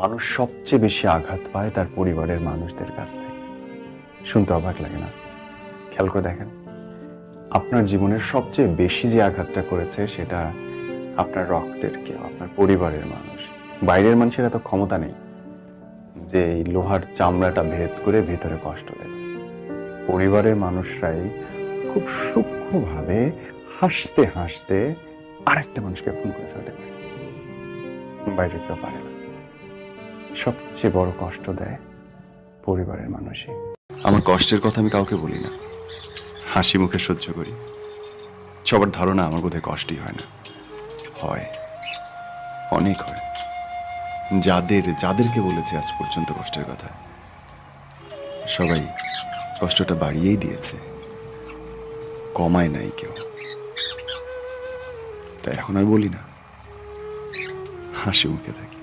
মানুষ সবচেয়ে বেশি আঘাত পায় তার পরিবারের মানুষদের কাছ থেকে। শুনতে অবাক লাগে না? খেয়াল করে দেখেন, আপনার জীবনের সবচেয়ে বেশি যে আঘাতটা করেছে সেটা আপনার রক্তের কেউ, আপনার পরিবারের মানুষ। বাইরের মানুষের এত ক্ষমতা নেই যে এই লোহার চামড়াটা ভেদ করে ভিতরে কষ্ট দেবে। পরিবারের মানুষরাই খুব সূক্ষ্মভাবে হাসতে হাসতে আরেকটা মানুষকে খুন করে ফেলতে পারে। বাইরে কেউ পারে না। সবচেয়ে বড় কষ্ট দেয় পরিবারের মানুষই। আমার কষ্টের কথা আমি কাউকে বলি না, হাসি মুখে সহ্য করি। সবার ধারণা আমার বোধহয় কষ্টই হয় না। হয়, অনেক হয়। যাদেরকে বলেছে আজ পর্যন্ত কষ্টের কথা, সবাই কষ্টটা বাড়িয়েই দিয়েছে, কমায় নাই কেউ। তাই এখন আর বলি না, হাসি মুখে থাকি।